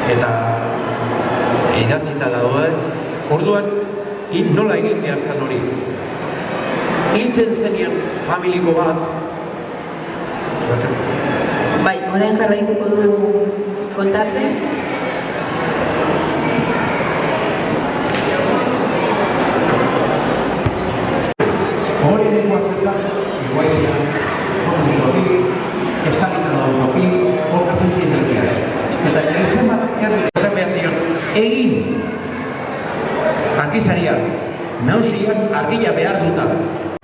eta idazita dagoen, orduan, nola egin behartzen hori. Hiltzen zenien familiko bat. Bai, orain jarraituko du kontatzen. Hori lengua zertan, iguaizia, hori estalita da hori, hori apuntzien erdia. Eta esan behar zion, egin argizaria, nausiak argila behar duta.